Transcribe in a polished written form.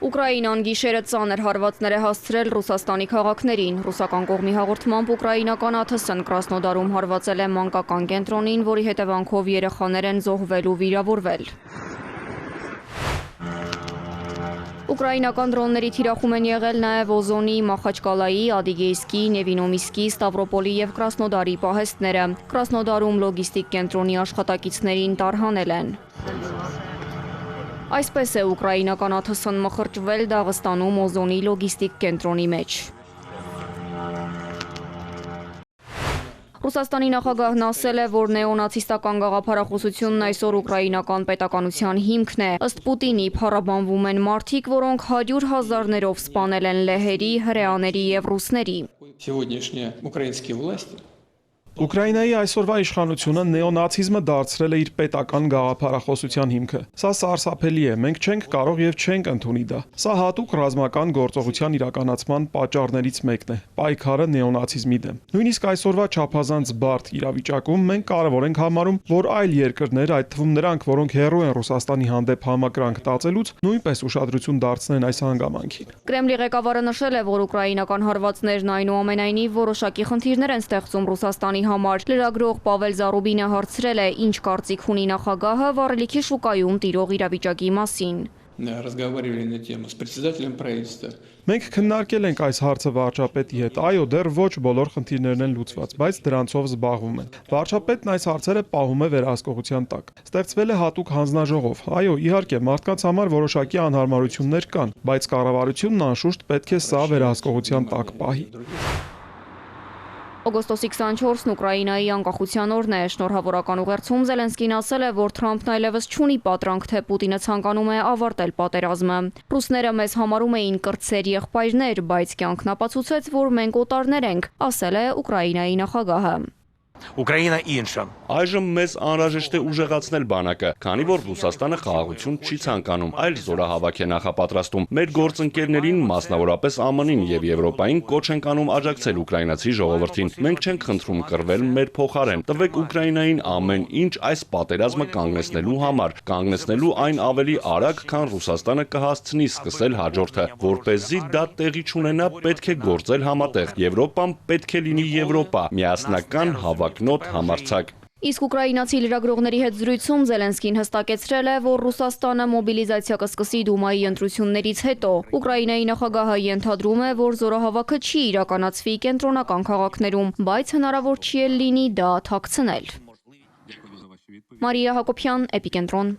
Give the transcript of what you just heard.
Ուկրաինան գիշերը ծանր հարվածներ է հասցրել Ռուսաստանի քաղաքներին։ Ռուսական կողմի հաղորդմամբ ուկրաինական ԱԹՍ-ն Կրասնոդարում հարվածել է մանկական կենտրոնին, որի հետևանքով երեխաներ են զոհվել ու վիրավորվել։ Ուկրաինական դրոնների թիրախում են եղել նաև Օզոնի, Մախաչկալայի, Ադիգեյսկի, Նևինոմիսկի, Ստավրոպոլի եւ Կրասնոդարի պահեստները։ Կրասնոդարում լոգիստիկ կենտրոնի աշխատակիցներին տարհանել են։ Այսպես է ուկրաինական ԱԹՍ-ն մխրճվել Դաղստանում Օզոնի լոգիստիկ կենտրոնի մեջ։ Ռուսաստանի նախագահն ասել է, որ նեոնացիստական գաղափարախոսությունն այսօր ուկրաինական պետականության հիմքն է։ Ըստ Պուտինի փառաբանվում են մարդիկ, որոնք 100,000-ներով սպանել են լեհերի, հրեաների եւ ռուսների։ Ուկրաինայի այսօրվա իշխանությունը նեոնացիզմը դարձրել է իր պետական գաղափարախոսության հիմքը։ Սա սարսափելի է, մենք չենք կարող եւ չենք ընդունի դա։ Սա հատուկ ռազմական գործողության իրականացման պատճառներից մեկն է՝ պայքարը նեոնացիզմի դեմ։ Նույնիսկ այսօրվա չափազանց բարդ իրավիճակում մենք կարևոր ենք համարում, որ այլ երկրներ, այդ թվում նրանք, որոնք հեռու են Ռուսաստանի հանդեպ համակրանք տածելուց, նույնպես ուշադրություն դարձնեն այս հանգամանքին։ Կրեմլի ղեկավարը նշել է, որ ուկրաինական հարվածներն այնուամենայնիվ որոշակի խնդիրներ են ստեղծում Ռուսաստանի համար։ Լրագրող Պավել Զարուբինը հարցրել է, ինչ կարծիք ունի նախագահը վառելիքի շուկայում տիրող իրավիճակի մասին։ Մենք քննարկել ենք այս հարցը վարչապետի հետ։ Այո, դեռ ոչ բոլոր խնդիրներն են լուծված, բայց դրանցով զբաղվում են։ Վարչապետն այս հարցերը պահում է վերահսկողության տակ։ Ստեղծվել է հատուկ հանձնաժողով։ Այո, իհարկե, մարդկանց համար որոշակի անհարմարություններ կան, բայց կառավարությունն անշուշտ պետք է սա վերահսկողության տակ պահի։ Օգոստոսի 24-ն Ուկրաինայի անկախության օրն է։ Շնորհավորական ուղերձում Զելենսկին ասել է, որ Թրամփն այլևս չունի պատրանք, թե Պուտինը ցանկանում է ավարտել պատերազմը։ Ռուսները մեզ համարում էին կրտսեր եղբայրներ, բայց կյանքն ապացուցեց, որ մենք օտարներ ենք, ասել է Ուկրաինայի նախագահը։ Ուկրաինա ինշան։ Այժմ մեզ անհրաժեշտ է ուժեղացնել բանակը, քանի որ Ռուսաստանը խաղաղություն չի ցանկանում, այլ զորահավաք է նախապատրաստում։ Մեր գործընկերներին, մասնավորապես ԱՄՆ-ին եւ Եվրոպային կոչ ենք անում աջակցել ուկրաինացի ժողովրդին։ Մենք չենք խնդրում կռվել մեր փոխարեն։ Տվեք Ուկրաինային ամեն ինչ այս պատերազմը կանգնեցնելու համար, կանգնեցնելու այն ավելի արագ, քան Ռուսաստանը կհասցնի սկսել հաջորդը։ Որպեսզի դա տեղի չունենա, պետք է գործել համատեղ։ Եվրոպան պետք է լինի Եվրոպա, միասնական հավակնոտ համարձակ։ Իսկ ուկրաինացի լրագրողների հետ զրույցում Զելենսկին հստակեցրել է, որ Ռուսաստանը մոբիլիզացիա կսկսի Դումայի ընտրություններից հետո։ Ուկրաինայի նախագահը ենթադրում է, որ զորահավաքը չի իրականացվի կենտրոնական քաղաքներում, բայց հնարավոր չի լինի դա թաքցնել։ Մարիա Հակոբյան, Էպիկենտրոն։